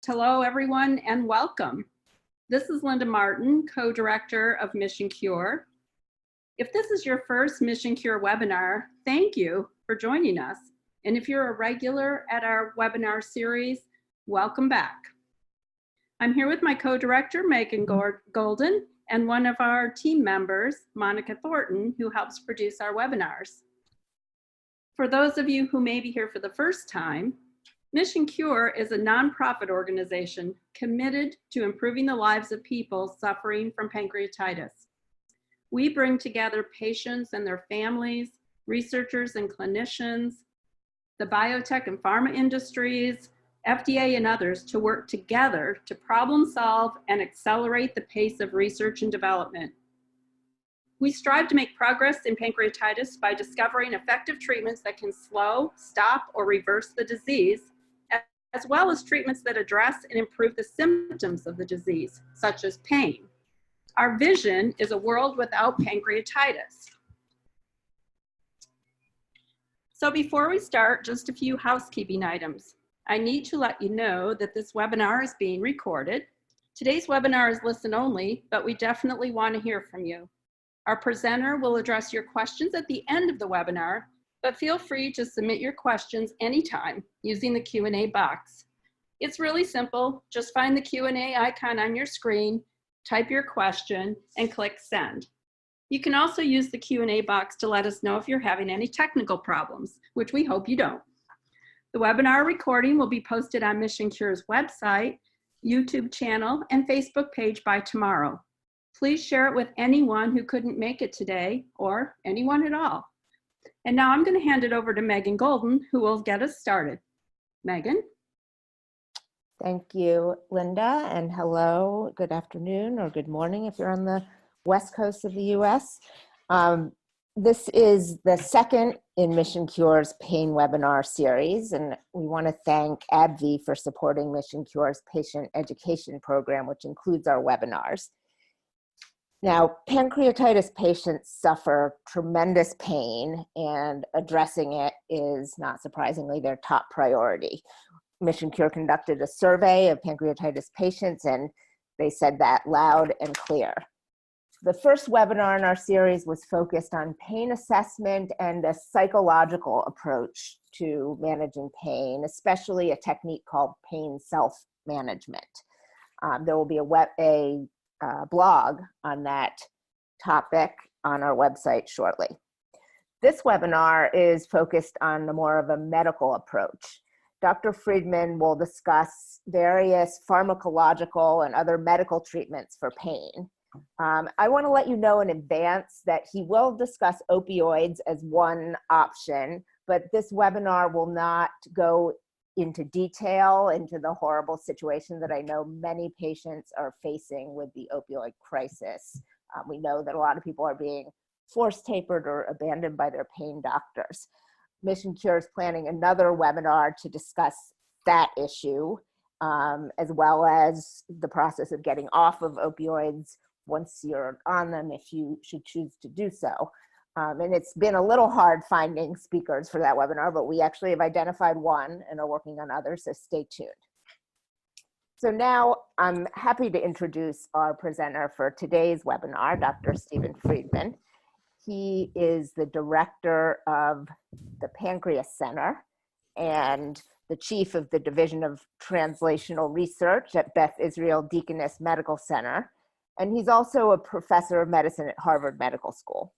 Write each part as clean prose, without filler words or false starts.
Hello, everyone, and welcome. This is Linda Martin, co-director of Mission Cure. If this is your first Mission Cure webinar, thank you for joining us. And if you're a regular at our webinar series, welcome back. I'm here with my co-director, Megan Golden, and one of our team members, Monica Thornton, who helps produce our webinars. For those of you who may be here for the first time, Mission Cure is a nonprofit organization committed to improving the lives of people suffering from pancreatitis. We bring together patients and their families, researchers and clinicians, the biotech and pharma industries, FDA and others to work together to problem solve and accelerate the pace of research and development. We strive to make progress in pancreatitis by discovering effective treatments that can slow, stop, or reverse the disease, as well as treatments that address and improve the symptoms of the disease, such as pain. Our vision is a world without pancreatitis. So before we start, just a few housekeeping items. I need to let you know that this webinar is being recorded. Today's webinar is listen only, but we definitely want to hear from you. Our presenter will address your questions at the end of the webinar, but feel free to submit your questions anytime using the Q&A box. It's really simple. Just find the Q&A icon on your screen, type your question, and click send. You can also use the Q&A box to let us know if you're having any technical problems, which we hope you don't. The webinar recording will be posted on Mission Cure's website, YouTube channel, and Facebook page by tomorrow. Please share it with anyone who couldn't make it today or anyone at all. And now I'm going to hand it over to Megan Golden, who will get us started. Megan? Thank you, Linda, and hello, good afternoon or good morning if you're on the west coast of the US. This is the second in Mission Cure's pain webinar series, and we want to thank AbbVie for supporting Mission Cure's patient education program, which includes our webinars. Now, pancreatitis patients suffer tremendous pain, and addressing it is, not surprisingly, their top priority. Mission Cure conducted a survey of pancreatitis patients, and they said that loud and clear. The first webinar in our series was focused on pain assessment and a psychological approach to managing pain, especially a technique called pain self-management. There will be a blog on that topic on our website shortly. This webinar is focused on more of a medical approach. Dr. Freedman will discuss various pharmacological and other medical treatments for pain. I want to let you know in advance that he will discuss opioids as one option, but this webinar will not go into detail into the horrible situation that I know many patients are facing with the opioid crisis. We know that a lot of people are being force tapered or abandoned by their pain doctors. Mission Cure is planning another webinar to discuss that issue, as well as the process of getting off of opioids once you're on them, if you should choose to do so. And it's been a little hard finding speakers for that webinar, but we actually have identified one and are working on others, so stay tuned. So now I'm happy to introduce our presenter for today's webinar, Dr. Stephen Freedman. He is the director of the Pancreas Center and the chief of the Division of Translational Research at Beth Israel Deaconess Medical Center. And he's also a professor of medicine at Harvard Medical School.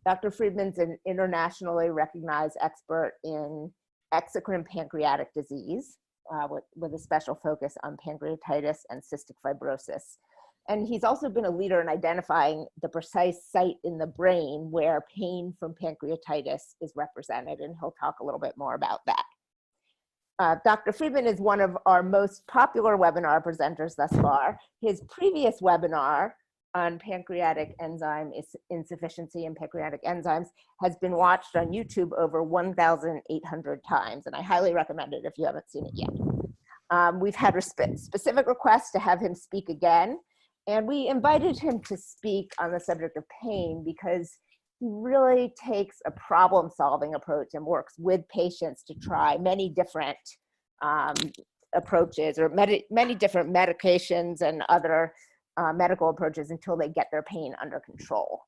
Dr. Freedman's an internationally recognized expert in exocrine pancreatic disease with a special focus on pancreatitis and cystic fibrosis. And he's also been a leader in identifying the precise site in the brain where pain from pancreatitis is represented, and he'll talk a little bit more about that. Dr. Freedman is one of our most popular webinar presenters thus far. His previous webinar on pancreatic enzyme insufficiency and pancreatic enzymes has been watched on YouTube over 1,800 times, and I highly recommend it if you haven't seen it yet. We've had a specific request to have him speak again, and we invited him to speak on the subject of pain because he really takes a problem-solving approach and works with patients to try many different approaches or many different medications and other medical approaches until they get their pain under control.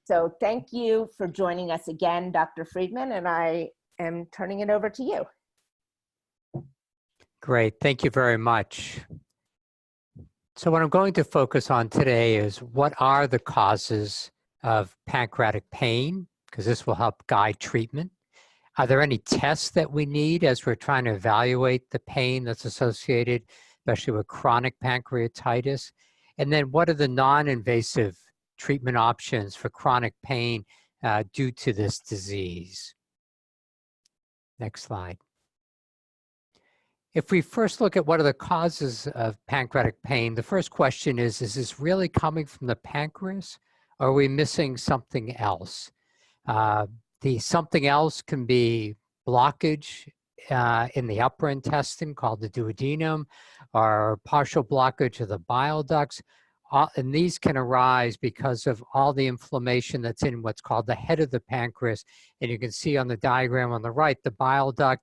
So thank you for joining us again, Dr. Freedman, and I am turning it over to you. Great, thank you very much. So what I'm going to focus on today is what are the causes of pancreatic pain, because this will help guide treatment. Are there any tests that we need as we're trying to evaluate the pain that's associated, especially with chronic pancreatitis? And then what are the non-invasive treatment options for chronic pain due to this disease? Next slide. If we first look at what are the causes of pancreatic pain, the first question is this really coming from the pancreas, or are we missing something else? The something else can be blockage in the upper intestine called the duodenum, or partial blockage of the bile ducts. And these can arise because of all the inflammation that's in what's called the head of the pancreas. And you can see on the diagram on the right, the bile duct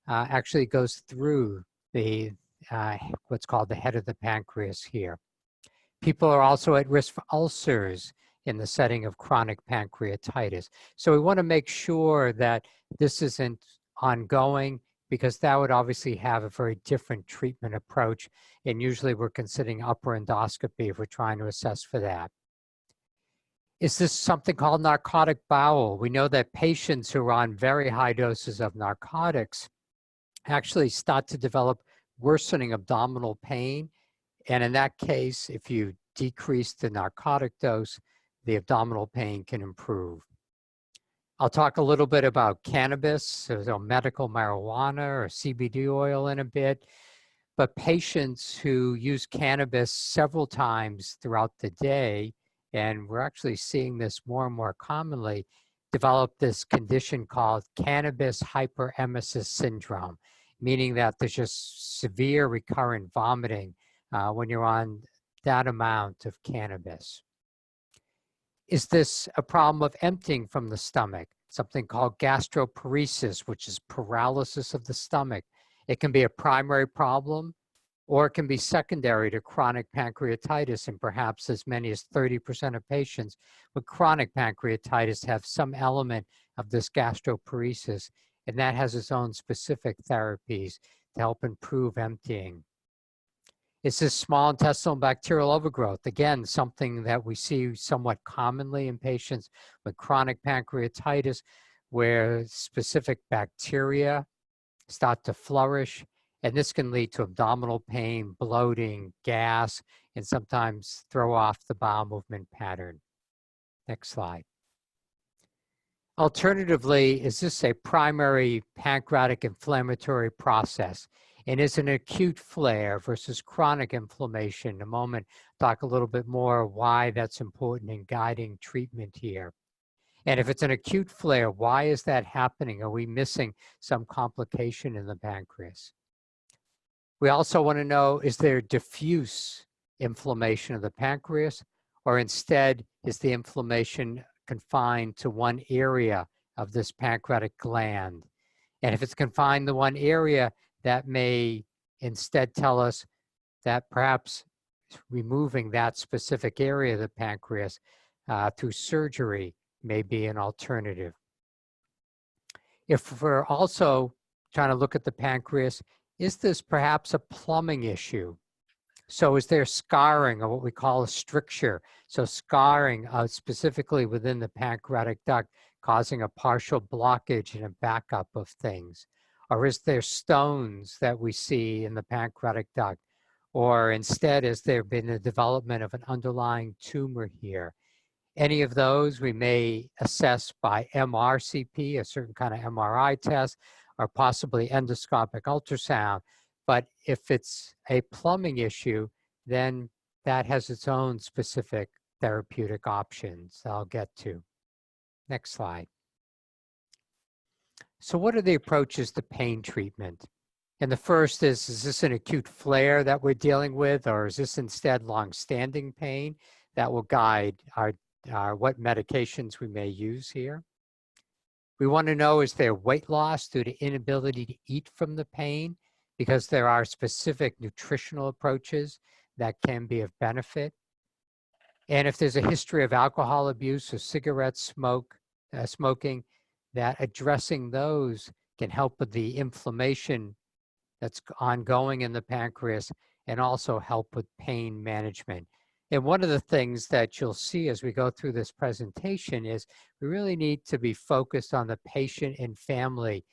actually goes through the what's called the head of the pancreas here. People are also at risk for ulcers in the setting of chronic pancreatitis. So we want to make sure that this isn't ongoing, because that would obviously have a very different treatment approach. And usually we're considering upper endoscopy if we're trying to assess for that. Is this something called narcotic bowel? We know that patients who are on very high doses of narcotics actually start to develop worsening abdominal pain. And in that case, if you decrease the narcotic dose, the abdominal pain can improve. I'll talk a little bit about cannabis, so medical marijuana or CBD oil in a bit, but patients who use cannabis several times throughout the day, and we're actually seeing this more and more commonly, develop this condition called cannabis hyperemesis syndrome, meaning that there's just severe recurrent vomiting when you're on that amount of cannabis. Is this a problem of emptying from the stomach? Something called gastroparesis, which is paralysis of the stomach. It can be a primary problem, or it can be secondary to chronic pancreatitis, and perhaps as many as 30% of patients with chronic pancreatitis have some element of this gastroparesis, and that has its own specific therapies to help improve emptying. Is this small intestinal bacterial overgrowth? Again, something that we see somewhat commonly in patients with chronic pancreatitis, where specific bacteria start to flourish, and this can lead to abdominal pain, bloating, gas, and sometimes throw off the bowel movement pattern. Next slide. Alternatively, is this a primary pancreatic inflammatory process? And is an acute flare versus chronic inflammation? In a moment, talk a little bit more why that's important in guiding treatment here. And if it's an acute flare, why is that happening? Are we missing some complication in the pancreas? We also want to know, is there diffuse inflammation of the pancreas, or instead is the inflammation confined to one area of this pancreatic gland? And if it's confined to one area, that may instead tell us that perhaps removing that specific area of the pancreas through surgery may be an alternative. If we're also trying to look at the pancreas, is this perhaps a plumbing issue? So is there scarring, or what we call a stricture? So scarring specifically within the pancreatic duct, causing a partial blockage and a backup of things? Or is there stones that we see in the pancreatic duct? Or instead, has there been a development of an underlying tumor here? Any of those we may assess by MRCP, a certain kind of MRI test, or possibly endoscopic ultrasound. But if it's a plumbing issue, then that has its own specific therapeutic options I'll get to. Next slide. So what are the approaches to pain treatment? And the first is this an acute flare that we're dealing with, or is this instead long-standing pain? That will guide our what medications we may use here. We want to know, is there weight loss due to inability to eat from the pain? because there are specific nutritional approaches that can be of benefit. And if there's a history of alcohol abuse or cigarette smoking, that addressing those can help with the inflammation that's ongoing in the pancreas and also help with pain management. And one of the things that you'll see as we go through this presentation is we really need to be focused on the patient and family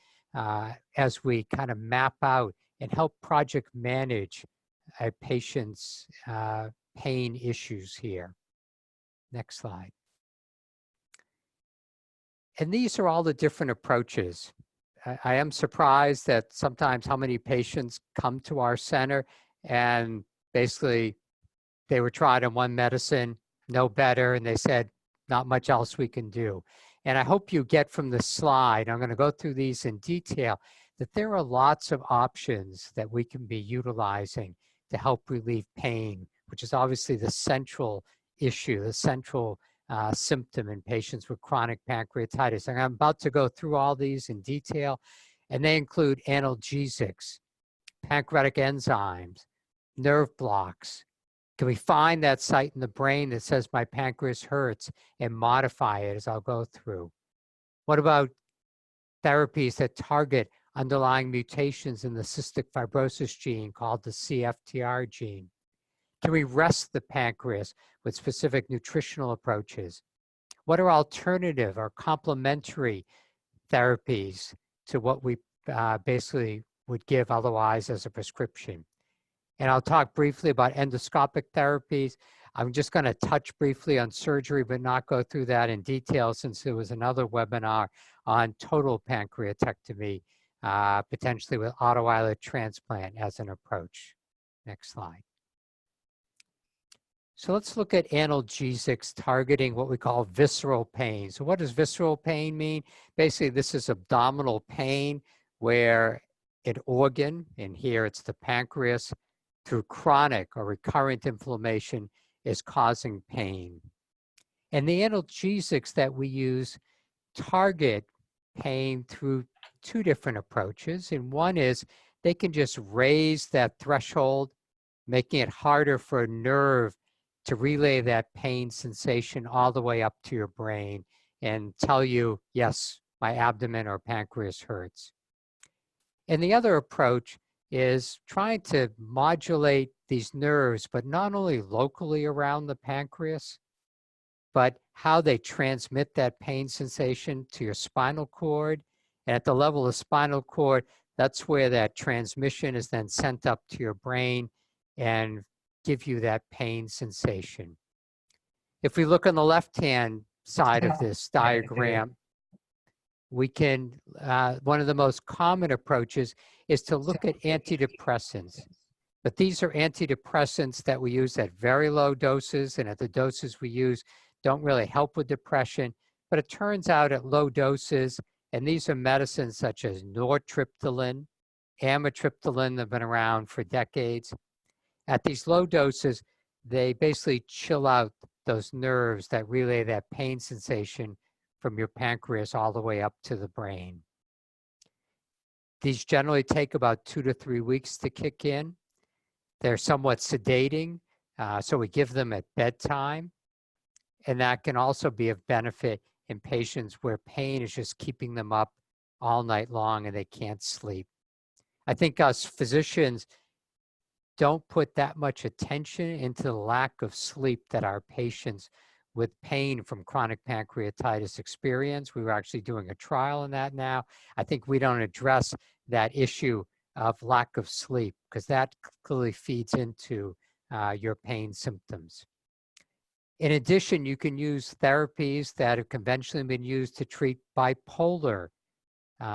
as we kind of map out and help project manage a patient's pain issues here. Next slide. And these are all the different approaches. I am surprised that sometimes how many patients come to our center and basically they were tried on one medicine, no better, and they said, not much else we can do. And I hope you get from the slide, I'm going to go through these in detail, that there are lots of options that we can be utilizing to help relieve pain, which is obviously the central issue, the central symptom in patients with chronic pancreatitis. And I'm about to go through all these in detail, and they include analgesics, pancreatic enzymes, nerve blocks. Can we find that site in the brain that says my pancreas hurts and modify it as I'll go through? What about therapies that target underlying mutations in the cystic fibrosis gene called the CFTR gene? Can we rest the pancreas with specific nutritional approaches? What are alternative or complementary therapies to what we basically would give otherwise as a prescription? And I'll talk briefly about endoscopic therapies. I'm just going to touch briefly on surgery, but not go through that in detail since there was another webinar on total pancreatectomy, potentially with autoislet transplant as an approach. Next slide. So let's look at analgesics targeting what we call visceral pain. So what does visceral pain mean? Basically, this is abdominal pain where an organ, and here it's the pancreas, through chronic or recurrent inflammation is causing pain. And the analgesics that we use target pain through two different approaches. And one is they can just raise that threshold, making it harder for a nerve to relay that pain sensation all the way up to your brain and tell you, yes, my abdomen or pancreas hurts. And the other approach is trying to modulate these nerves, but not only locally around the pancreas, but how they transmit that pain sensation to your spinal cord. And at the level of spinal cord, that's where that transmission is then sent up to your brain and give you that pain sensation. If we look on the left-hand side of this diagram, we can, one of the most common approaches is to look at antidepressants. But these are antidepressants that we use at very low doses, and at the doses we use don't really help with depression. But it turns out at low doses, and these are medicines such as nortriptyline, amitriptyline that have been around for decades. At these low doses, they basically chill out those nerves that relay that pain sensation from your pancreas all the way up to the brain. These generally take about 2 to 3 weeks to kick in. They're somewhat sedating, so we give them at bedtime. And that can also be of benefit in patients where pain is just keeping them up all night long and they can't sleep. I think us physicians don't put that much attention into the lack of sleep that our patients with pain from chronic pancreatitis experience. We were actually doing a trial on that now. I think we don't address that issue of lack of sleep because that clearly feeds into your pain symptoms. In addition, you can use therapies that have conventionally been used to treat bipolar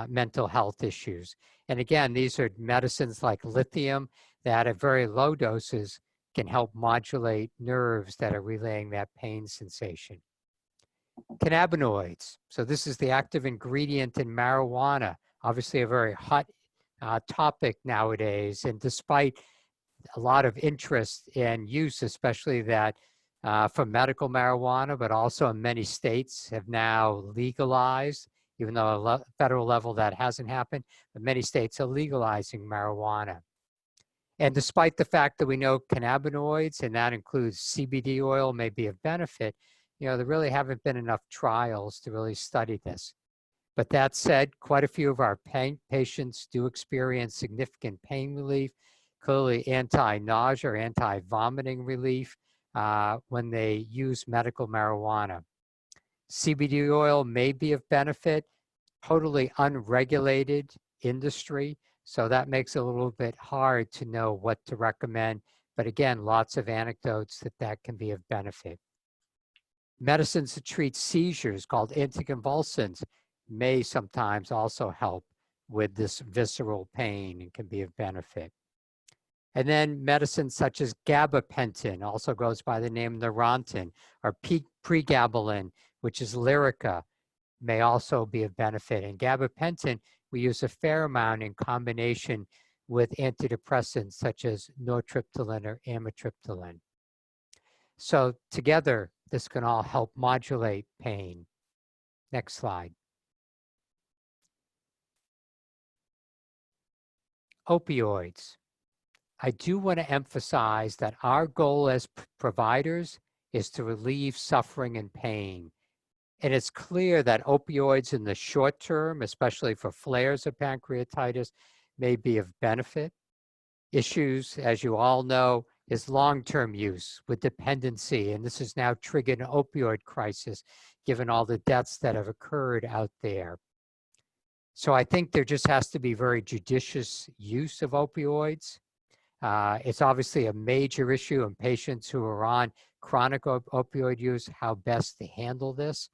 mental health issues. And again, these are medicines like lithium that at very low doses can help modulate nerves that are relaying that pain sensation. Cannabinoids. So this is the active ingredient in marijuana, obviously a very hot topic nowadays. And despite a lot of interest and use, especially that for medical marijuana, but also in many states have now legalized even though at a federal level that hasn't happened, but many states are legalizing marijuana. And despite the fact that we know cannabinoids, and that includes CBD oil, may be of benefit, there really haven't been enough trials to really study this. But that said, quite a few of our patients do experience significant pain relief, clearly anti-nausea or anti-vomiting relief when they use medical marijuana. CBD oil may be of benefit, totally unregulated industry, so that makes it a little bit hard to know what to recommend. But again, lots of anecdotes that can be of benefit. Medicines to treat seizures called anticonvulsants may sometimes also help with this visceral pain and can be of benefit. And then medicines such as gabapentin, also goes by the name Neurontin, or pregabalin, which is Lyrica, may also be of benefit. And gabapentin, we use a fair amount in combination with antidepressants such as nortriptyline or amitriptyline. So together, this can all help modulate pain. Next slide. Opioids. I do want to emphasize that our goal as providers is to relieve suffering and pain. And it's clear that opioids in the short term, especially for flares of pancreatitis, may be of benefit. Issues, as you all know, is long-term use with dependency, and this has now triggered an opioid crisis given all the deaths that have occurred out there. So I think there just has to be very judicious use of opioids. It's obviously a major issue in patients who are on chronic opioid use, how best to handle this.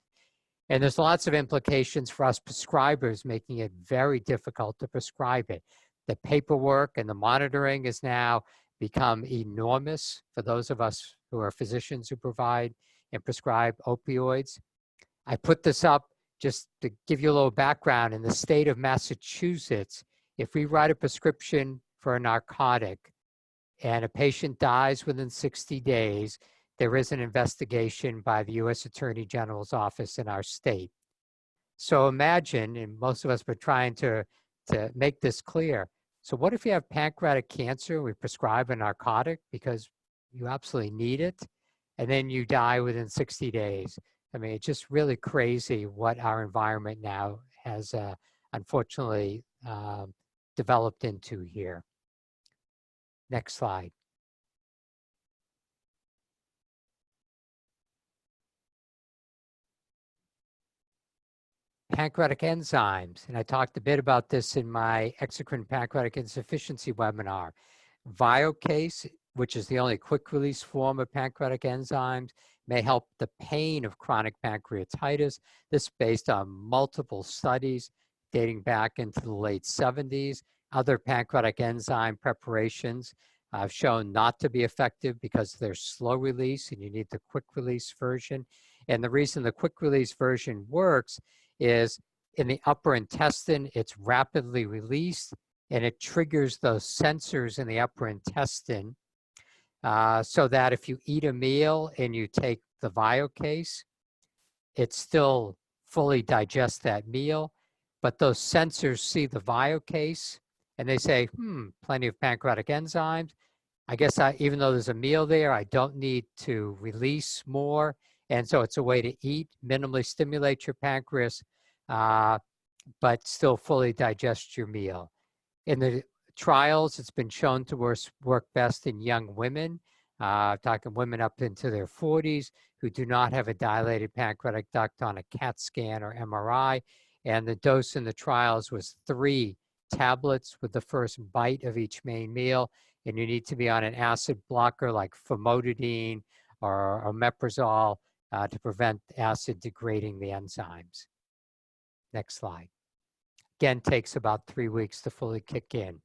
And there's lots of implications for us prescribers, making it very difficult to prescribe it. The paperwork and the monitoring has now become enormous for those of us who are physicians who provide and prescribe opioids. I put this up just to give you a little background. In the state of Massachusetts, if we write a prescription for a narcotic and a patient dies within 60 days, there is an investigation by the U.S. Attorney General's office in our state. So imagine, and most of us were trying to make this clear. So what if you have pancreatic cancer and we prescribe a narcotic because you absolutely need it, and then you die within 60 days? I mean, it's just really crazy what our environment now has unfortunately developed into here. Next slide. Pancreatic enzymes, and I talked a bit about this in my exocrine pancreatic insufficiency webinar. Viocase, which is the only quick-release form of pancreatic enzymes, may help the pain of chronic pancreatitis. This is based on multiple studies dating back into the late 70s. Other pancreatic enzyme preparations have shown not to be effective because they're slow release and you need the quick release version. And the reason the quick release version works is in the upper intestine, it's rapidly released and it triggers those sensors in the upper intestine so that if you eat a meal and you take the Viocase, it still fully digests that meal, but those sensors see the Viocase and they say, plenty of pancreatic enzymes. I guess even though there's a meal there, I don't need to release more. And so it's a way to eat, minimally stimulate your pancreas, but still fully digest your meal. In the trials, it's been shown to work best in young women, talking women up into their 40s who do not have a dilated pancreatic duct on a CAT scan or MRI. And the dose in the trials was 3 tablets with the first bite of each main meal. And you need to be on an acid blocker like famotidine or omeprazole to prevent acid degrading the enzymes. Next slide. Again, takes about 3 weeks to fully kick in.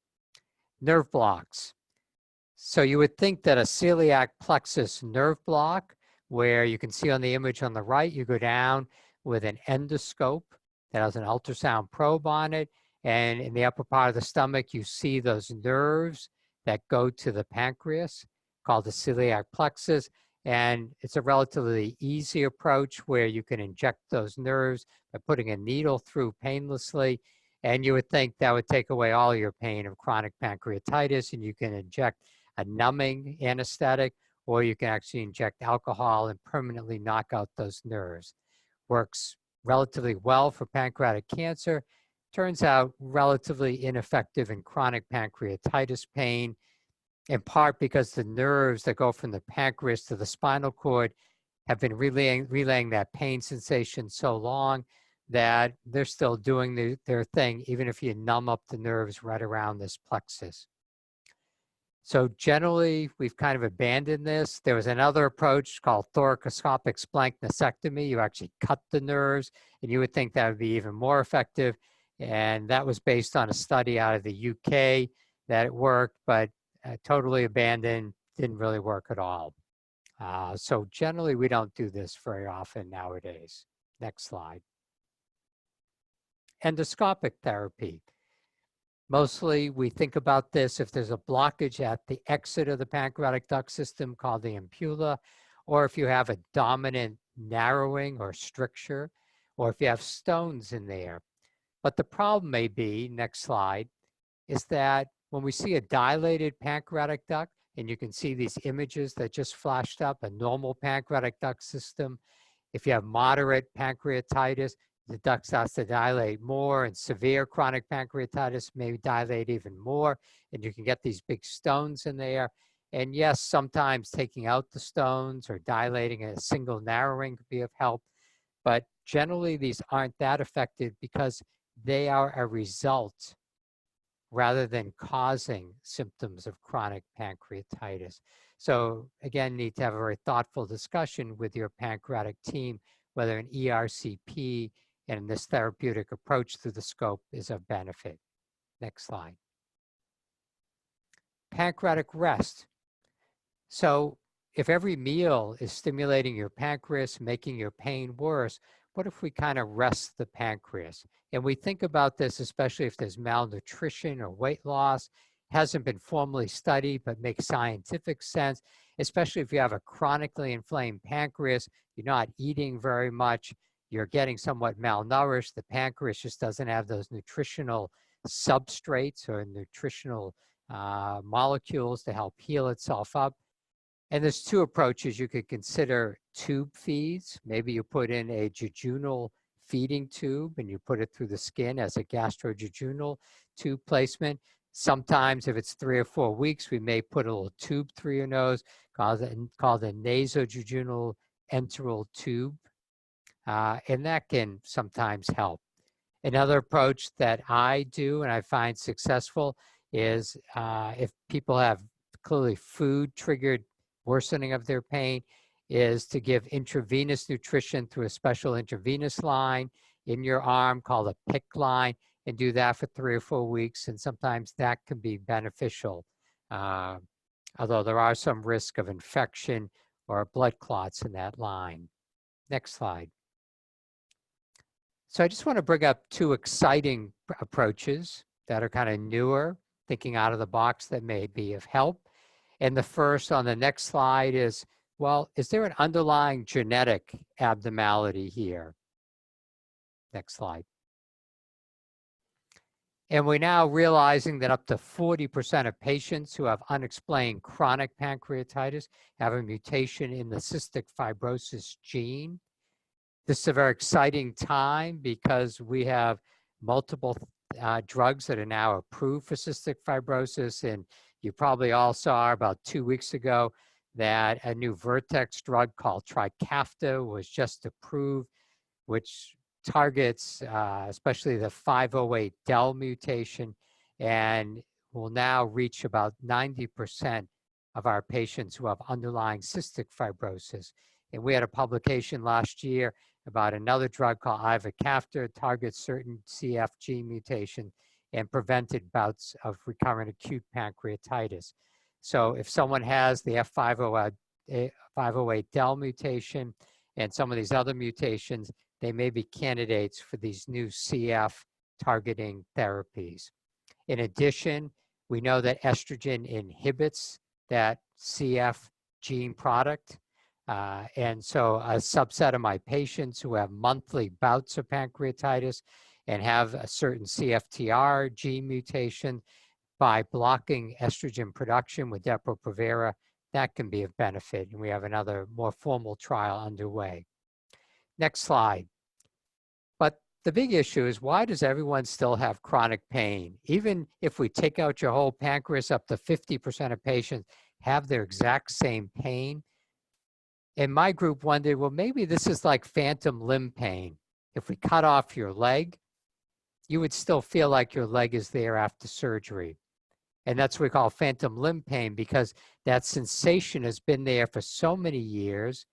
Nerve blocks. So you would think that a celiac plexus nerve block, where you can see on the image on the right, you go down with an endoscope that has an ultrasound probe on it. And in the upper part of the stomach, you see those nerves that go to the pancreas called the celiac plexus. And it's a relatively easy approach where you can inject those nerves by putting a needle through painlessly. And you would think that would take away all your pain of chronic pancreatitis, and you can inject a numbing anesthetic, or you can actually inject alcohol and permanently knock out those nerves. Works relatively well for pancreatic cancer. Turns out relatively ineffective in chronic pancreatitis pain, in part because the nerves that go from the pancreas to the spinal cord have been relaying that pain sensation so long that they're still doing their thing, even if you numb up the nerves right around this plexus. So generally, we've kind of abandoned this. There was another approach called thoracoscopic splanchnosectomy. You actually cut the nerves, and you would think that would be even more effective. And that was based on a study out of the UK that it worked, but totally abandoned, didn't really work at all. So generally, we don't do this very often nowadays. Next slide. Endoscopic therapy. Mostly, we think about this if there's a blockage at the exit of the pancreatic duct system called the ampulla, or if you have a dominant narrowing or stricture, or if you have stones in there. But the problem may be, next slide, is that when we see a dilated pancreatic duct, and you can see these images that just flashed up, a normal pancreatic duct system, if you have moderate pancreatitis, the duct starts to dilate more, and severe chronic pancreatitis may dilate even more, and you can get these big stones in there. And yes, sometimes taking out the stones or dilating a single narrowing could be of help, but generally these aren't that effective because they are a result rather than causing symptoms of chronic pancreatitis. So again, need to have a very thoughtful discussion with your pancreatic team, whether an ERCP and this therapeutic approach through the scope is of benefit. Next slide. Pancreatic rest. So if every meal is stimulating your pancreas, making your pain worse, what if we kind of rest the pancreas? And we think about this, especially if there's malnutrition or weight loss, hasn't been formally studied, but makes scientific sense, especially if you have a chronically inflamed pancreas, you're not eating very much, you're getting somewhat malnourished, the pancreas just doesn't have those nutritional substrates or nutritional molecules to help heal itself up. And there's two approaches. You could consider tube feeds. Maybe you put in a jejunal feeding tube and you put it through the skin as a gastrojejunal tube placement. Sometimes if it's 3 or 4 weeks, we may put a little tube through your nose called a nasojejunal enteral tube. And that can sometimes help. Another approach that I do and I find successful is if people have clearly food-triggered worsening of their pain, is to give intravenous nutrition through a special intravenous line in your arm called a PICC line, and do that for 3 or 4 weeks. And sometimes that can be beneficial, although there are some risk of infection or blood clots in that line. Next slide. So I just want to bring up 2 exciting approaches that are kind of newer, thinking out of the box that may be of help. And the first on the next slide is, well, is there an underlying genetic abnormality here? Next slide. And we're now realizing that up to 40% of patients who have unexplained chronic pancreatitis have a mutation in the cystic fibrosis gene. This is a very exciting time because we have multiple drugs that are now approved for cystic fibrosis. And you probably all saw about 2 weeks ago that a new Vertex drug called Trikafta was just approved, which targets especially the 508del mutation, and will now reach about 90% of our patients who have underlying cystic fibrosis. And we had a publication last year about another drug called ivacaftor, targets certain CF gene mutation and prevented bouts of recurrent acute pancreatitis. So if someone has the F508del mutation and some of these other mutations, they may be candidates for these new CF targeting therapies. In addition, we know that estrogen inhibits that CF gene product. And so a subset of my patients who have monthly bouts of pancreatitis and have a certain CFTR gene mutation, by blocking estrogen production with Depo-Provera, that can be of benefit. And we have another more formal trial underway. Next slide. But the big issue is, why does everyone still have chronic pain? Even if we take out your whole pancreas, up to 50% of patients have their exact same pain. And my group wondered, well, maybe this is like phantom limb pain. If we cut off your leg, you would still feel like your leg is there after surgery. And that's what we call phantom limb pain, because that sensation has been there for so many years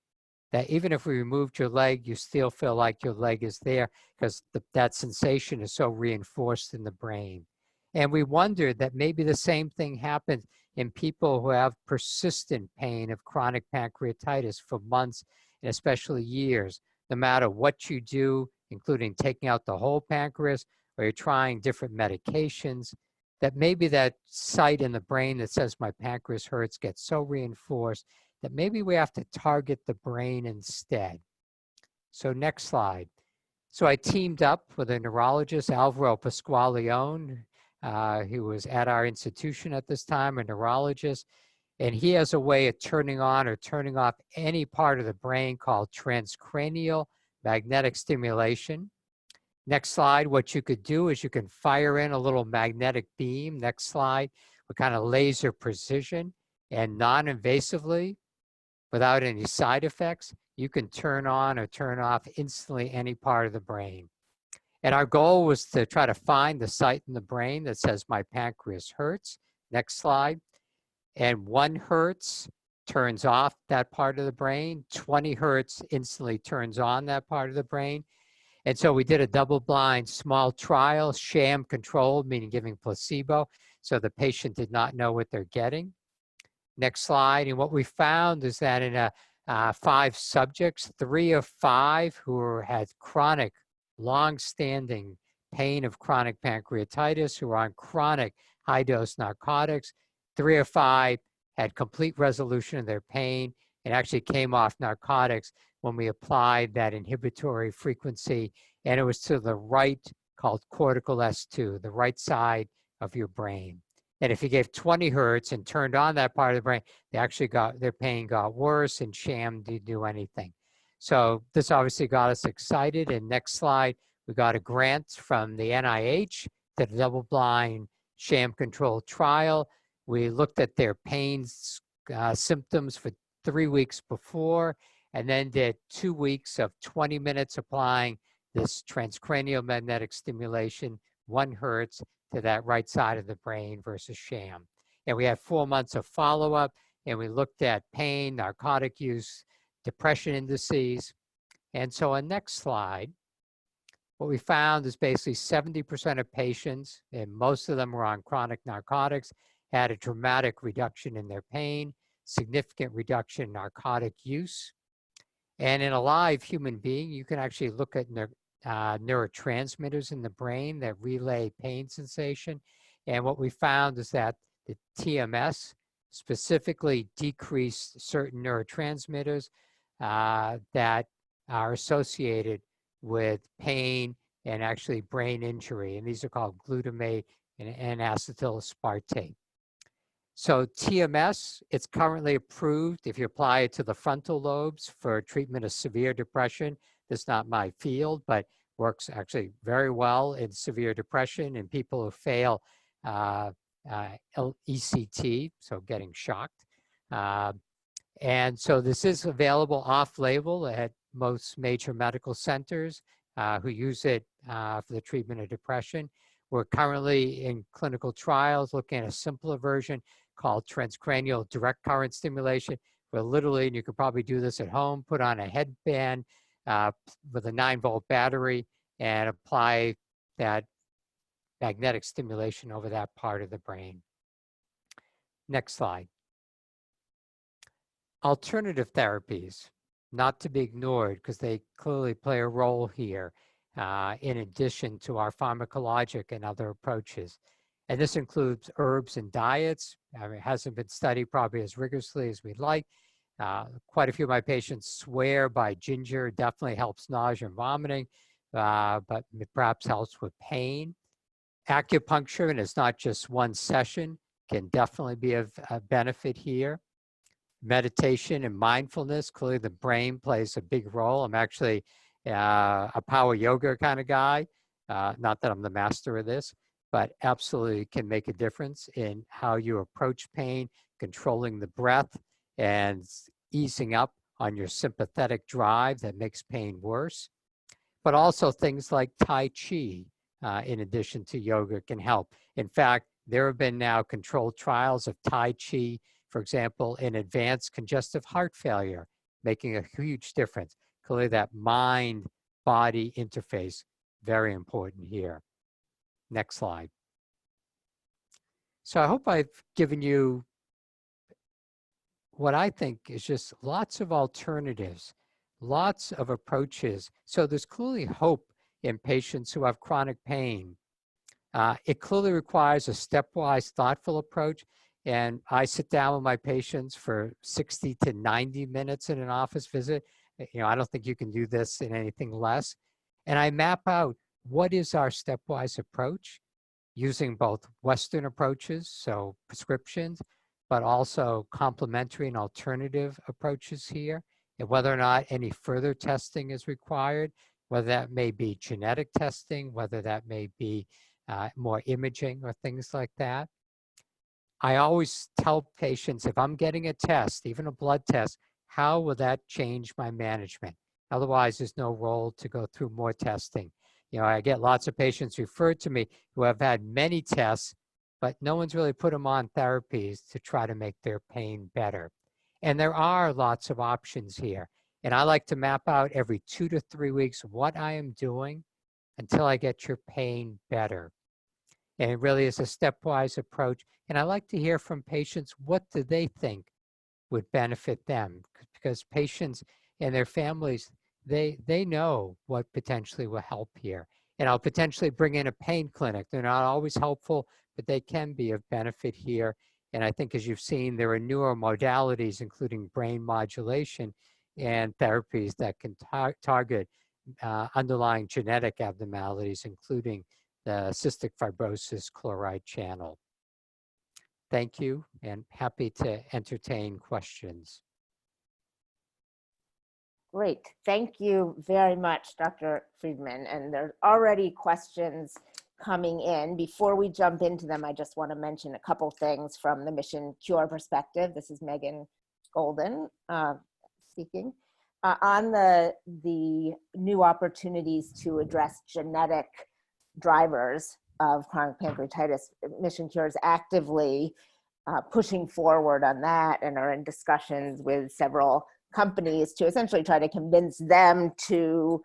that even if we removed your leg, you still feel like your leg is there because that sensation is so reinforced in the brain. And we wondered that maybe the same thing happens in people who have persistent pain of chronic pancreatitis for months and especially years. No matter what you do, including taking out the whole pancreas, or you're trying different medications, that maybe that site in the brain that says my pancreas hurts gets so reinforced that maybe we have to target the brain instead. So next slide. So I teamed up with a neurologist, Alvaro Pasqualeone, who was at our institution at this time, a neurologist, and he has a way of turning on or turning off any part of the brain called transcranial magnetic stimulation. Next slide, what you could do is you can fire in a little magnetic beam, next slide, with kind of laser precision and non-invasively, without any side effects, you can turn on or turn off instantly any part of the brain. And our goal was to try to find the site in the brain that says my pancreas hurts. Next slide. And 1 hertz turns off that part of the brain. 20 hertz instantly turns on that part of the brain. And so we did a double-blind small trial, sham controlled, meaning giving placebo. So the patient did not know what they're getting. Next slide. And what we found is that in 5 subjects, 3 of 5 who had chronic, long-standing pain of chronic pancreatitis, who were on chronic high-dose narcotics, 3 of 5 had complete resolution of their pain and actually came off narcotics when we applied that inhibitory frequency. And it was to the right, called cortical S2, the right side of your brain. And if you gave 20 hertz and turned on that part of the brain, they actually their pain got worse, and sham didn't do anything. So this obviously got us excited. And next slide, we got a grant from the NIH to the double-blind sham-controlled trial. We looked at their pain symptoms for 3 weeks before, and then did 2 weeks of 20 minutes applying this transcranial magnetic stimulation, 1 hertz, to that right side of the brain versus sham. And we had 4 months of follow-up, and we looked at pain, narcotic use, depression indices. And so on next slide, what we found is basically 70% of patients, and most of them were on chronic narcotics, had a dramatic reduction in their pain, significant reduction in narcotic use. And in a live human being, you can actually look at neurotransmitters in the brain that relay pain sensation. And what we found is that the TMS specifically decreased certain neurotransmitters that are associated with pain and actually brain injury. And these are called glutamate and N-acetylaspartate. So TMS, it's currently approved if you apply it to the frontal lobes for treatment of severe depression. That's not my field, but works actually very well in severe depression in people who fail ECT, so getting shocked. And so this is available off-label at most major medical centers who use it for the treatment of depression. We're currently in clinical trials looking at a simpler version called transcranial direct current stimulation, where literally, and you could probably do this at home, put on a headband with a 9-volt battery and apply that magnetic stimulation over that part of the brain. Next slide. Alternative therapies, not to be ignored because they clearly play a role here in addition to our pharmacologic and other approaches. And this includes herbs and diets. I mean, it hasn't been studied probably as rigorously as we'd like, Quite a few of my patients swear by ginger. Definitely helps nausea and vomiting, but perhaps helps with pain. Acupuncture, and it's not just one session, can definitely be of a benefit here. Meditation and mindfulness, clearly the brain plays a big role. I'm actually a power yoga kind of guy. Not that I'm the master of this, but absolutely can make a difference in how you approach pain, controlling the breath, and easing up on your sympathetic drive that makes pain worse. But also things like Tai Chi, in addition to yoga, can help. In fact, there have been now controlled trials of Tai Chi, for example, in advanced congestive heart failure, making a huge difference. Clearly that mind-body interface, very important here. Next slide. So I hope I've given you what I think is just lots of alternatives, lots of approaches. So there's clearly hope in patients who have chronic pain. It clearly requires a stepwise, thoughtful approach. And I sit down with my patients for 60 to 90 minutes in an office visit. I don't think you can do this in anything less. And I map out what is our stepwise approach using both Western approaches, so prescriptions, but also complementary and alternative approaches here, and whether or not any further testing is required, whether that may be genetic testing, whether that may be more imaging or things like that. I always tell patients, if I'm getting a test, even a blood test, how will that change my management? Otherwise, there's no role to go through more testing. I get lots of patients referred to me who have had many tests, but no one's really put them on therapies to try to make their pain better. And there are lots of options here. And I like to map out every 2 to 3 weeks what I am doing until I get your pain better. And it really is a stepwise approach. And I like to hear from patients, what do they think would benefit them? Because patients and their families, they know what potentially will help here. And I'll potentially bring in a pain clinic. They're not always helpful, but they can be of benefit here. And I think, as you've seen, there are newer modalities, including brain modulation and therapies that can target underlying genetic abnormalities, including the cystic fibrosis chloride channel. Thank you, and happy to entertain questions. Great. Thank you very much, Dr. Freedman. And there's already questions coming in. Before we jump into them, I just want to mention a couple things from the Mission Cure perspective. This is Megan Golden speaking. On the new opportunities to address genetic drivers of chronic pancreatitis, Mission Cure is actively pushing forward on that and are in discussions with several companies to essentially try to convince them to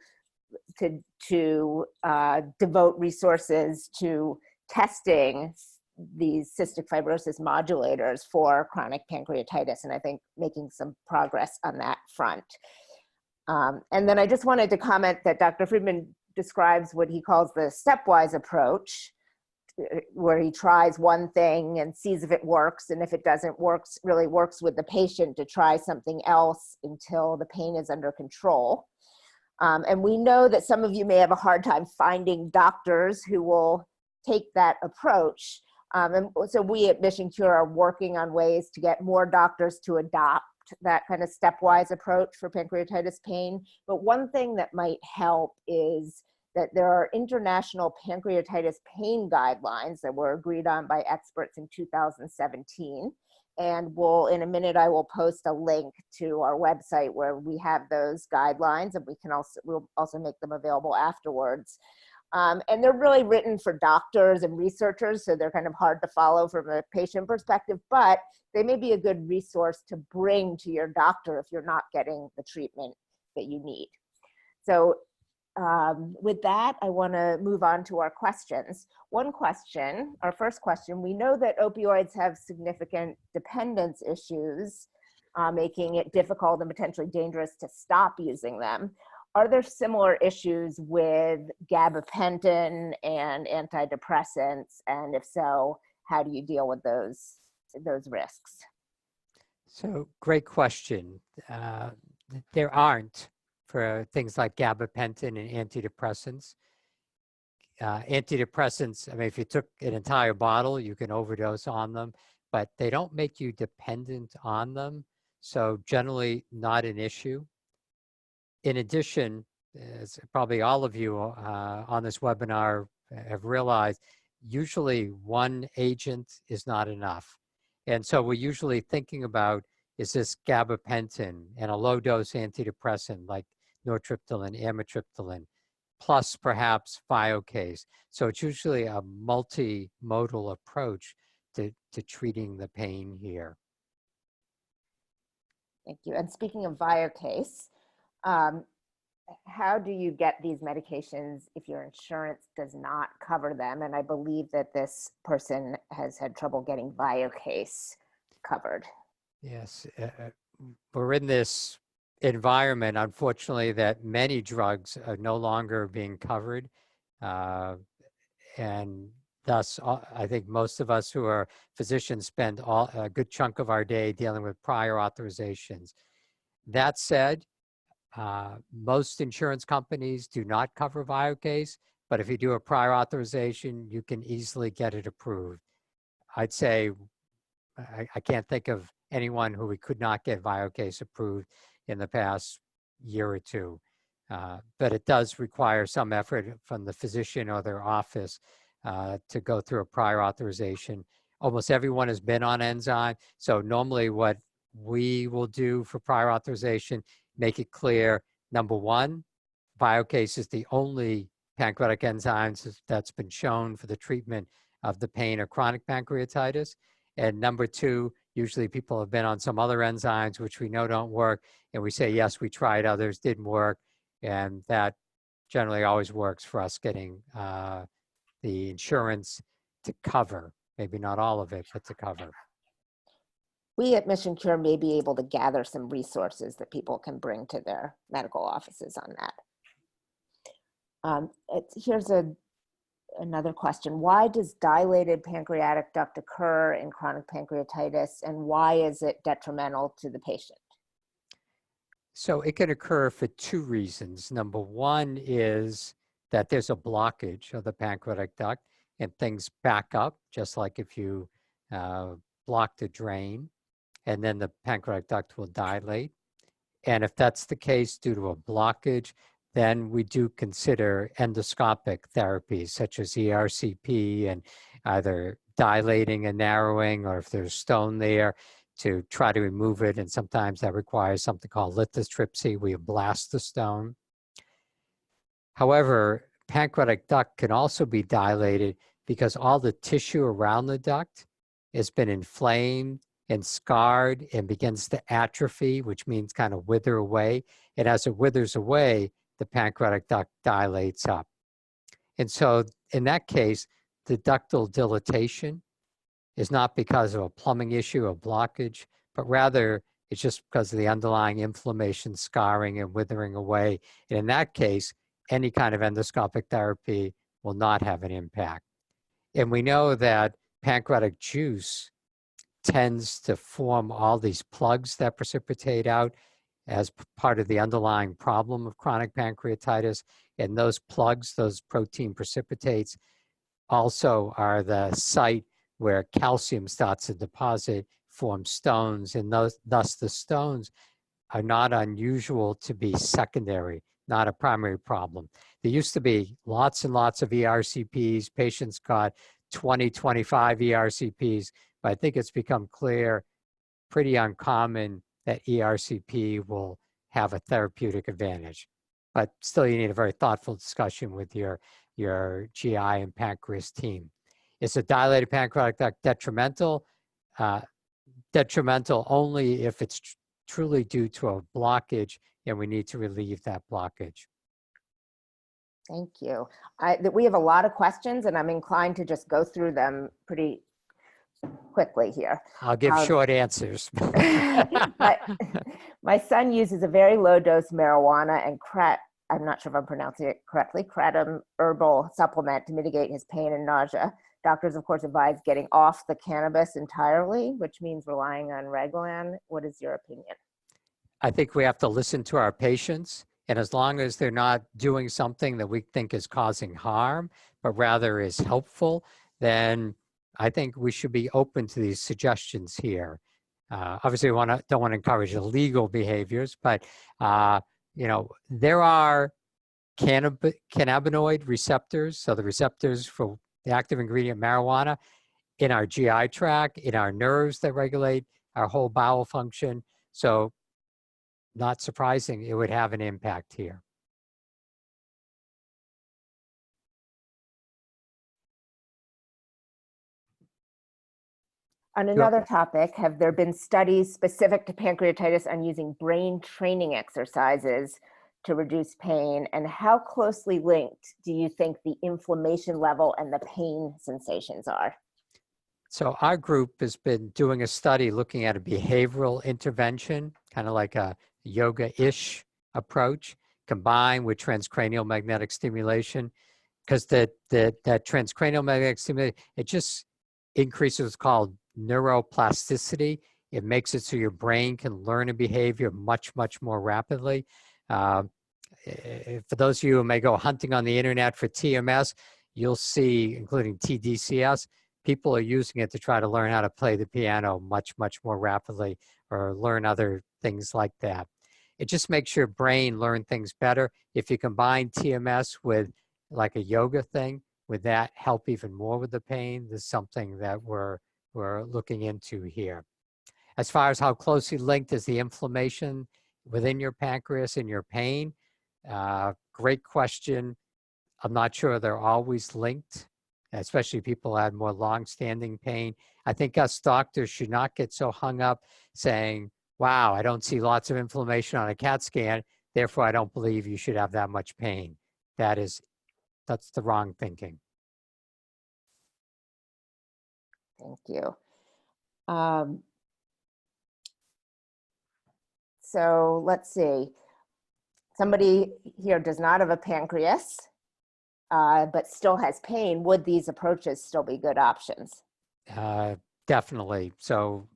devote resources to testing these cystic fibrosis modulators for chronic pancreatitis, and I think making some progress on that front. And then I just wanted to comment that Dr. Freedman describes what he calls the stepwise approach, where he tries one thing and sees if it works, and if it doesn't really works with the patient, to try something else until the pain is under control. And we know that some of you may have a hard time finding doctors who will take that approach. And so we at Mission Cure are working on ways to get more doctors to adopt that kind of stepwise approach for pancreatitis pain. But one thing that might help is that there are international pancreatitis pain guidelines that were agreed on by experts in 2017. And in a minute, I will post a link to our website where we have those guidelines, and we'll also make them available afterwards. And they're really written for doctors and researchers, so they're kind of hard to follow from a patient perspective, but they may be a good resource to bring to your doctor if you're not getting the treatment that you need. So with that, I want to move on to our questions. One question, our first question, we know that opioids have significant dependence issues, making it difficult and potentially dangerous to stop using them. Are there similar issues with gabapentin and antidepressants? And if so, how do you deal with those risks? So great question. There aren't for things like gabapentin and antidepressants. Antidepressants, I mean, if you took an entire bottle, you can overdose on them, but they don't make you dependent on them. So generally not an issue. In addition, as probably all of you on this webinar have realized, usually one agent is not enough. And so we're usually thinking about, is this gabapentin and a low dose antidepressant like nortriptyline, amitriptyline, plus perhaps Viocase. So it's usually a multimodal approach to treating the pain here. Thank you. And speaking of Viocase, how do you get these medications if your insurance does not cover them? And I believe that this person has had trouble getting Viocase covered. Yes, we're in this environment, unfortunately, that many drugs are no longer being covered. And thus, I think most of us who are physicians spend a good chunk of our day dealing with prior authorizations. That said, most insurance companies do not cover Viocase, but if you do a prior authorization, you can easily get it approved. I'd say I can't think of anyone who we could not get Viocase approved in the past year or two. But it does require some effort from the physician or their office to go through a prior authorization. Almost everyone has been on enzyme. So normally what we will do for prior authorization, make it clear, number one, Viocase is the only pancreatic enzymes that's been shown for the treatment of the pain of chronic pancreatitis. And number two, usually people have been on some other enzymes which we know don't work, and we say, yes, we tried others, didn't work, and that generally always works for us getting the insurance to cover, maybe not all of it, but to cover. We at Mission Cure may be able to gather some resources that people can bring to their medical offices on that. Here's another question. Why does dilated pancreatic duct occur in chronic pancreatitis, and why is it detrimental to the patient? So it can occur for two reasons. Number one is that there's a blockage of the pancreatic duct and things back up, just like if you block the drain, and then the pancreatic duct will dilate. And if that's the case due to a blockage, then we do consider endoscopic therapies such as ERCP and either dilating and narrowing, or if there's stone there, to try to remove it. And sometimes that requires something called lithotripsy. We blast the stone. However, pancreatic duct can also be dilated because all the tissue around the duct has been inflamed and scarred and begins to atrophy, which means kind of wither away. And as it withers away, the pancreatic duct dilates up. And so in that case, the ductal dilatation is not because of a plumbing issue or blockage, but rather it's just because of the underlying inflammation, scarring, and withering away. And in that case, any kind of endoscopic therapy will not have an impact. And we know that pancreatic juice tends to form all these plugs that precipitate out as part of the underlying problem of chronic pancreatitis. And those plugs, those protein precipitates, also are the site where calcium starts to deposit, form stones, and thus the stones are not unusual to be secondary, not a primary problem. There used to be lots and lots of ERCPs. Patients got 20, 25 ERCPs, but I think it's become clear, pretty uncommon, that ERCP will have a therapeutic advantage. But still, you need a very thoughtful discussion with your GI and pancreas team. Is a dilated pancreatic duct detrimental? Detrimental only if it's truly due to a blockage and we need to relieve that blockage. Thank you. We have a lot of questions, and I'm inclined to just go through them pretty quickly here. I'll give short answers. My son uses a very low dose marijuana and I'm not sure if I'm pronouncing it correctly, kratom herbal supplement to mitigate his pain and nausea. Doctors, of course, advise getting off the cannabis entirely, which means relying on Reglan. What is your opinion? I think we have to listen to our patients. And as long as they're not doing something that we think is causing harm, but rather is helpful, then I think we should be open to these suggestions here. Obviously, we don't want to encourage illegal behaviors, but there are cannabinoid receptors, so the receptors for the active ingredient marijuana in our GI tract, in our nerves that regulate our whole bowel function. So not surprising, it would have an impact here. On another topic, have there been studies specific to pancreatitis on using brain training exercises to reduce pain? And how closely linked do you think the inflammation level and the pain sensations are? So our group has been doing a study looking at a behavioral intervention, kind of like a yoga-ish approach, combined with transcranial magnetic stimulation, because that transcranial magnetic stimulation, it just increases what's called neuroplasticity. It makes it so your brain can learn a behavior much, much more rapidly. For those of you who may go hunting on the internet for TMS, you'll see, including TDCS, people are using it to try to learn how to play the piano much, much more rapidly, or learn other things like that. It just makes your brain learn things better. If you combine TMS with like a yoga thing, would that help even more with the pain? This is something that we're looking into here. As far as how closely linked is the inflammation within your pancreas and your pain, great question. I'm not sure they're always linked, especially people who had more long-standing pain. I think us doctors should not get so hung up saying, wow, I don't see lots of inflammation on a CAT scan, therefore I don't believe you should have that much pain. That's the wrong thinking. Thank you. So let's see. Somebody here does not have a pancreas, but still has pain. Would these approaches still be good options? Definitely. So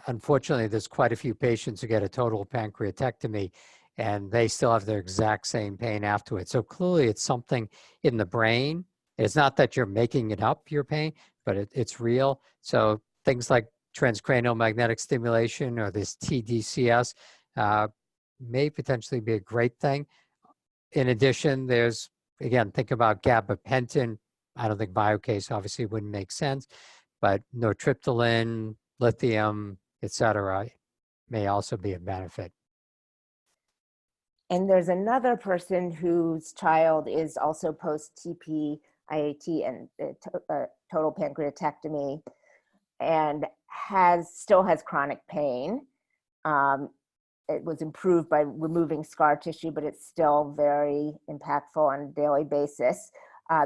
unfortunately, there's quite a few patients who get a total pancreatectomy and they still have their exact same pain afterwards. So clearly it's something in the brain. It's not that you're making it up, your pain, but it's real. So things like transcranial magnetic stimulation or this TDCS may potentially be a great thing. In addition, there's, again, think about gabapentin. I don't think Biocase obviously wouldn't make sense, but nortriptyline, lithium, etc., may also be a benefit. And there's another person whose child is also post-TP, IAT, and total pancreatectomy, and still has chronic pain. It was improved by removing scar tissue, but it's still very impactful on a daily basis.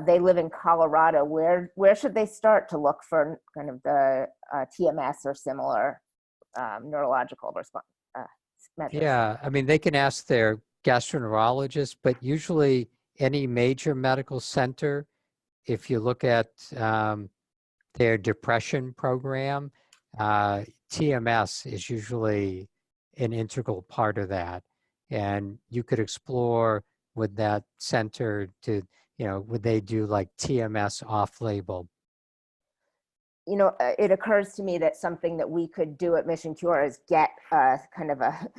They live in Colorado. Where should they start to look for kind of the TMS or similar neurological response measures? Yeah, I mean, they can ask their gastroenterologist, but usually any major medical center, if you look at their depression program, TMS is usually an integral part of that. And you could explore with that center to, would they do like TMS off-label? It occurs to me that something that we could do at Mission Cure is get kind of a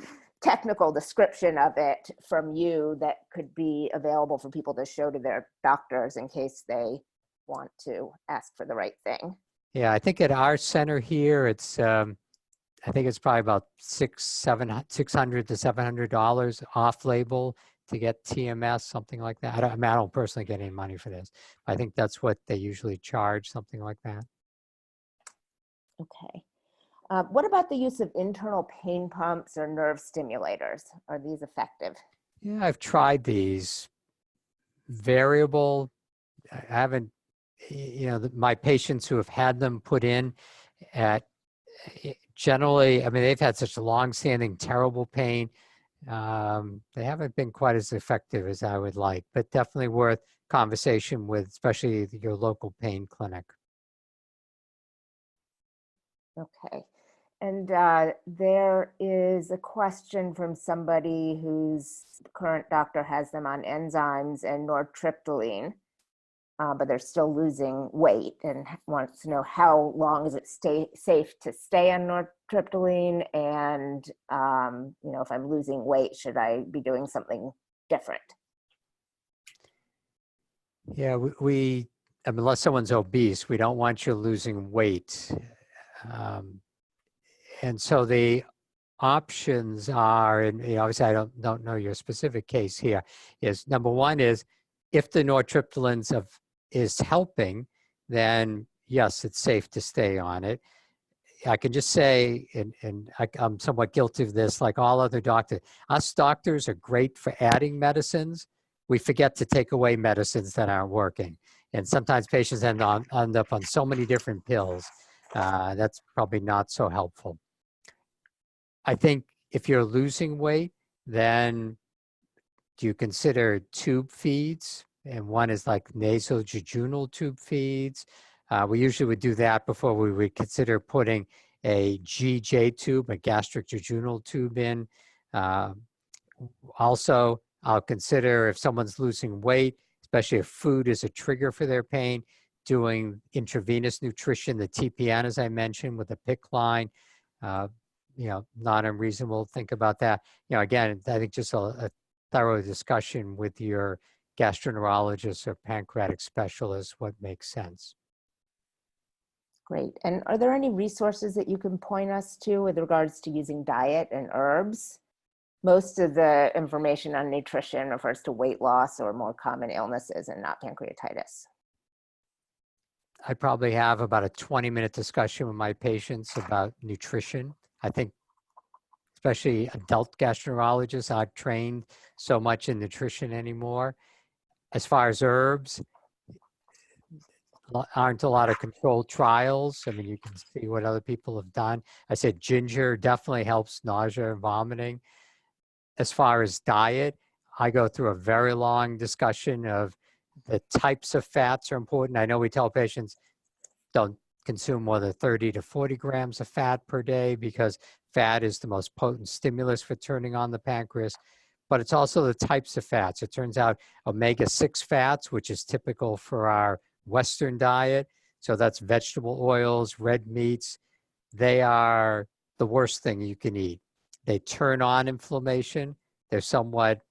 technical description of it from you that could be available for people to show to their doctors in case they want to ask for the right thing. Yeah, I think at our center here, it's I think it's probably about $600 to $700 off-label to get TMS, something like that. I don't personally get any money for this. I think that's what they usually charge, something like that. Okay. What about the use of internal pain pumps or nerve stimulators? Are these effective? Yeah, I've tried these. Variable. I haven't, my patients who have had them put in generally, I mean, they've had such a long-standing terrible pain. They haven't been quite as effective as I would like, but definitely worth conversation with, especially your local pain clinic. Okay. And there is a question from somebody whose current doctor has them on enzymes and nortriptyline, but they're still losing weight and wants to know how long is it safe to stay on nortriptyline, and you know, if I'm losing weight, should I be doing something different? Yeah, unless someone's obese, we don't want you losing weight. And so the options are, and obviously I don't know your specific case here, is number one is if the nortriptylines is helping, then yes, it's safe to stay on it. I can just say, and I'm somewhat guilty of this, like all other doctors, us doctors are great for adding medicines. We forget to take away medicines that aren't working. And sometimes patients end up on so many different pills. That's probably not so helpful. I think if you're losing weight, then do you consider tube feeds? And one is like nasojejunal tube feeds. We usually would do that before we would consider putting a GJ tube, a gastric jejunal tube in. Also, I'll consider if someone's losing weight, especially if food is a trigger for their pain, doing intravenous nutrition, the TPN, as I mentioned, with a PICC line. You know, not unreasonable to think about that. You know, again, I think just a thorough discussion with your gastroenterologist or pancreatic specialist, what makes sense. Great. And are there any resources that you can point us to with regards to using diet and herbs? Most of the information on nutrition refers to weight loss or more common illnesses and not pancreatitis. I probably have about a 20-minute discussion with my patients about nutrition. I think especially adult gastroenterologists aren't trained so much in nutrition anymore. As far as herbs, aren't a lot of controlled trials. I mean, you can see what other people have done. I said ginger definitely helps nausea and vomiting. As far as diet, I go through a very long discussion of the types of fats are important. I know we tell patients don't consume more than 30 to 40 grams of fat per day because fat is the most potent stimulus for turning on the pancreas. But it's also the types of fats. It turns out omega-6 fats, which is typical for our Western diet, so that's vegetable oils, red meats, they are the worst thing you can eat. They turn on inflammation. They're somewhat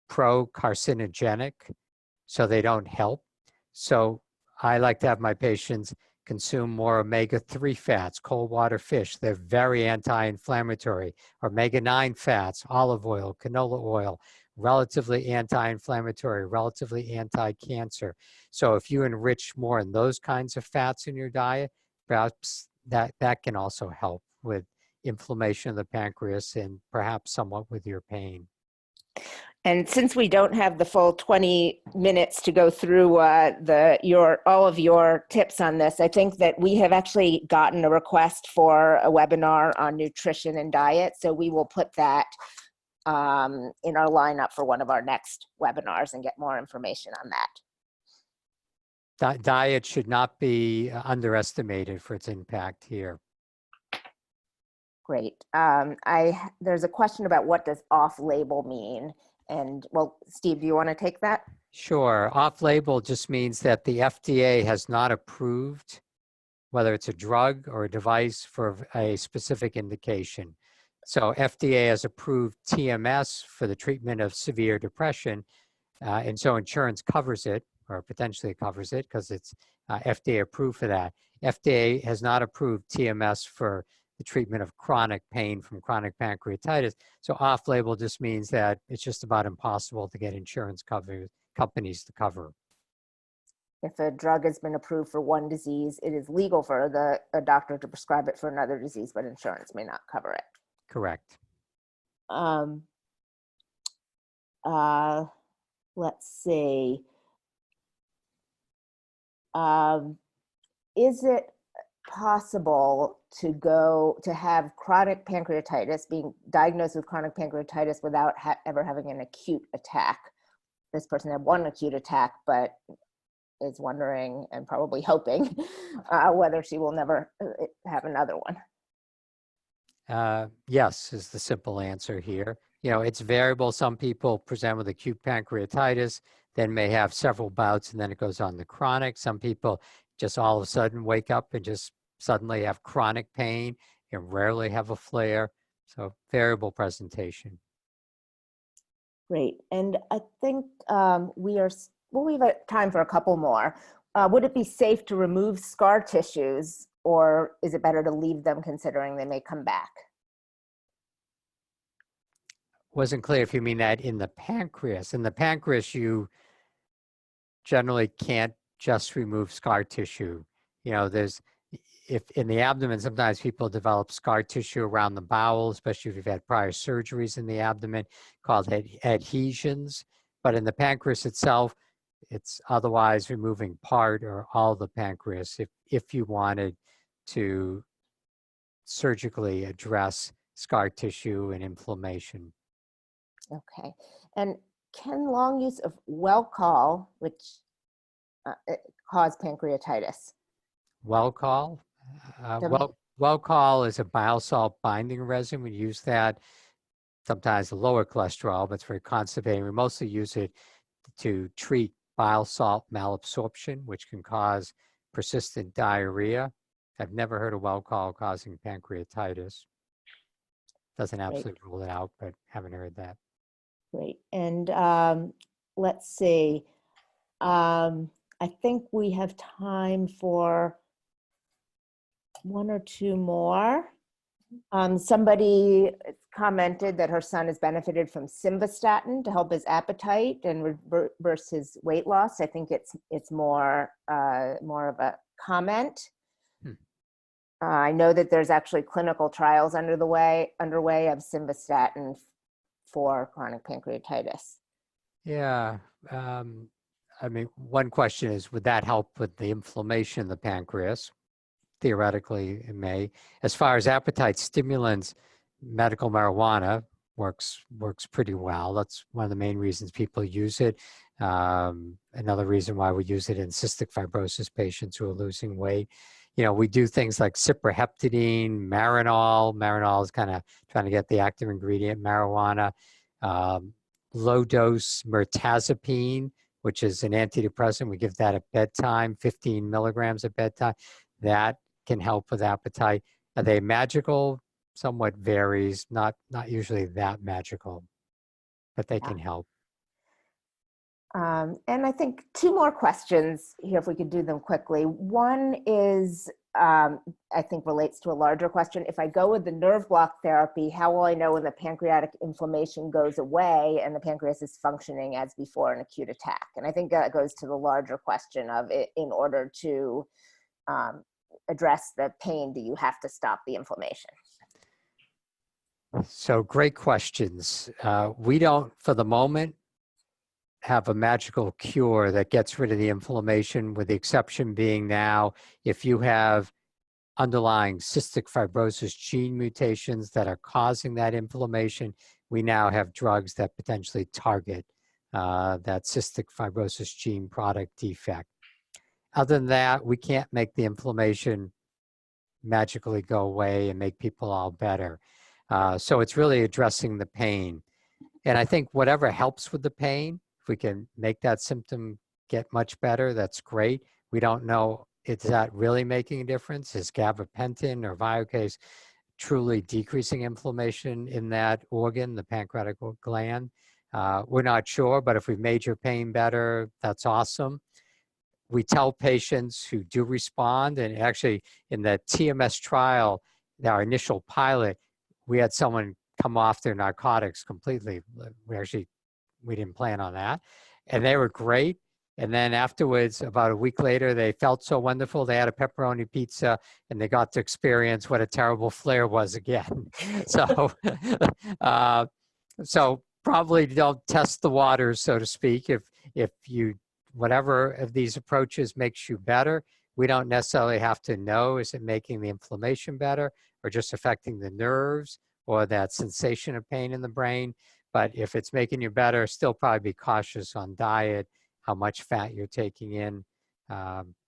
pro-carcinogenic, so they don't help. So I like to have my patients consume more omega-3 fats, cold water fish. They're very anti-inflammatory. Omega-9 fats, olive oil, canola oil, relatively anti-inflammatory, relatively anti-cancer. So if you enrich more in those kinds of fats in your diet, perhaps that can also help with inflammation of the pancreas and perhaps somewhat with your pain. And since we don't have the full 20 minutes to go through all of your tips on this, I think that we have actually gotten a request for a webinar on nutrition and diet. So we will put that in our lineup for one of our next webinars and get more information on that. Diet should not be underestimated for its impact here. Great. There's a question about what does off-label mean? And well, Steve, do you want to take that? Sure. Off-label just means that the FDA has not approved whether it's a drug or a device for a specific indication. So FDA has approved TMS for the treatment of severe depression, and so insurance covers it, or potentially covers it, because it's FDA approved for that. FDA has not approved TMS for the treatment of chronic pain from chronic pancreatitis. So off-label just means that it's just about impossible to get insurance companies to cover. If a drug has been approved for one disease, it is legal for a doctor to prescribe it for another disease, but insurance may not cover it. Correct. Let's see. Is it possible to have chronic pancreatitis, being diagnosed with chronic pancreatitis without ever having an acute attack? This person had one acute attack, but is wondering and probably hoping whether she will never have another one. Yes, is the simple answer here. You know, it's variable. Some people present with acute pancreatitis, then may have several bouts, and then it goes on to chronic. Some people just all of a sudden wake up and just suddenly have chronic pain and rarely have a flare. So variable presentation. Great. And I think we have time for a couple more. Would it be safe to remove scar tissues, or is it better to leave them considering they may come back? Wasn't clear if you mean that in the pancreas. In the pancreas, you generally can't just remove scar tissue. You know, if in the abdomen, sometimes people develop scar tissue around the bowel, especially if you've had prior surgeries in the abdomen called adhesions. But in the pancreas itself, it's otherwise removing part or all the pancreas if you wanted to surgically address scar tissue and inflammation. Okay. And can long use of wellcall, which cause pancreatitis? Wellcall? W- Wellcall is a bile salt binding resin. We use that sometimes lower cholesterol, but it's very constipating. We mostly use it to treat bile salt malabsorption, which can cause persistent diarrhea. I've never heard of wellcall causing pancreatitis. Doesn't absolutely rule it out, but haven't heard that. Great. And let's see. I think we have time for one or two more. Somebody commented that her son has benefited from simvastatin to help his appetite and reverse his weight loss. I think it's more of a comment. I know that there's actually clinical trials underway of simvastatin for chronic pancreatitis. Yeah. I mean, one question is, would that help with the inflammation in the pancreas? Theoretically, it may. As far as appetite stimulants, medical marijuana works pretty well. That's one of the main reasons people use it. Another reason why we use it in cystic fibrosis patients who are losing weight. You know, we do things like cipraheptadine, Marinol. Marinol is kind of trying to get the active ingredient, marijuana. Low dose mirtazapine, which is an antidepressant. We give that at bedtime, 15 milligrams at bedtime. That can help with appetite. Are they magical? Somewhat varies, not usually that magical, but they can help. And I think two more questions here, if we could do them quickly. One is, I think relates to a larger question. If I go with the nerve block therapy, how will I know when the pancreatic inflammation goes away and the pancreas is functioning as before an acute attack? And I think that goes to the larger question of it, in order to address the pain, do you have to stop the inflammation? So great questions. We don't, for the moment, have a magical cure that gets rid of the inflammation, with the exception being now, if you have underlying cystic fibrosis gene mutations that are causing that inflammation, we now have drugs that potentially target that cystic fibrosis gene product defect. Other than that, we can't make the inflammation magically go away and make people all better. So it's really addressing the pain. And I think whatever helps with the pain, if we can make that symptom get much better, that's great. We don't know, is that really making a difference? Is gabapentin or Viocase truly decreasing inflammation in that organ, the pancreatic gland? We're not sure, but if we've made your pain better, that's awesome. We tell patients who do respond, and actually in the TMS trial, our initial pilot, we had someone come off their narcotics completely. We didn't plan on that. And they were great. And then afterwards, about a week later, they felt so wonderful. They had a pepperoni pizza and they got to experience what a terrible flare was again. So, so probably don't test the waters, so to speak. If you, whatever of these approaches makes you better, we don't necessarily have to know, is it making the inflammation better or just affecting the nerves or that sensation of pain in the brain? But if it's making you better, still probably be cautious on diet, how much fat you're taking in,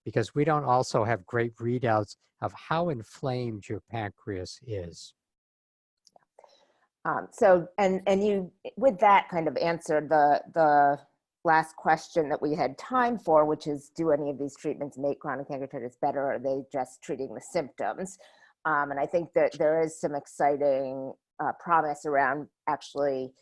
because we don't also have great readouts of how inflamed your pancreas is. So, and you, with that, kind of answered the last question that we had time for, which is, do any of these treatments make chronic pancreatitis better, or are they just treating the symptoms? And I think that there is some exciting promise around actually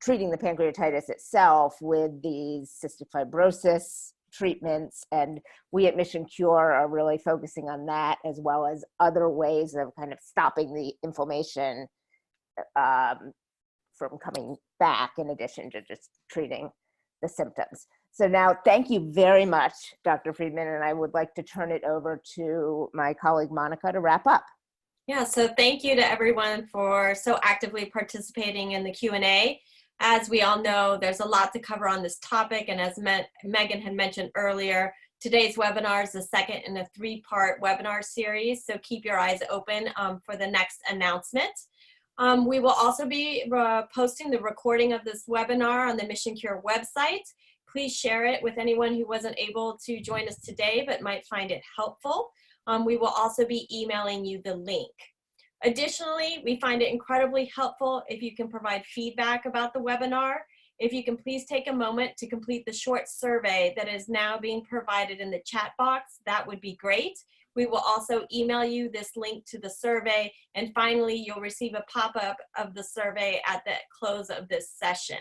treating the pancreatitis itself with these cystic fibrosis treatments. And we at Mission Cure are really focusing on that, as well as other ways of kind of stopping the inflammation from coming back, in addition to just treating the symptoms. So now, thank you very much, Dr. Freedman, and I would like to turn it over to my colleague Monica to wrap up. Yeah, so thank you to everyone for so actively participating in the Q&A. As we all know, there's a lot to cover on this topic, and as Megan had mentioned earlier, today's webinar is the second in a 3-part webinar series, so keep your eyes open for the next announcement. We will also be posting the recording of this webinar on the Mission Cure website. Please share it with anyone who wasn't able to join us today but might find it helpful. We will also be emailing you the link. Additionally, we find it incredibly helpful if you can provide feedback about the webinar. If you can please take a moment to complete the short survey that is now being provided in the chat box, that would be great. We will also email you this link to the survey, and finally, you'll receive a pop-up of the survey at the close of this session.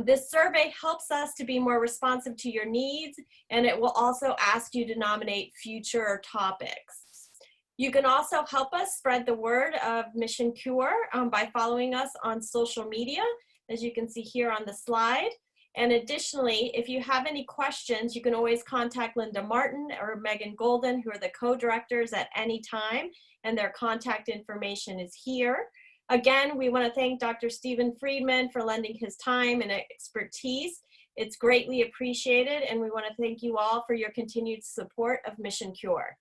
This survey helps us to be more responsive to your needs, and it will also ask you to nominate future topics. You can also help us spread the word of Mission Cure by following us on social media, as you can see here on the slide. And additionally, if you have any questions, you can always contact Linda Martin or Megan Golden, who are the co-directors, at any time, and their contact information is here. Again, we want to thank Dr. Stephen Freedman for lending his time and expertise. It's greatly appreciated, and we want to thank you all for your continued support of Mission Cure.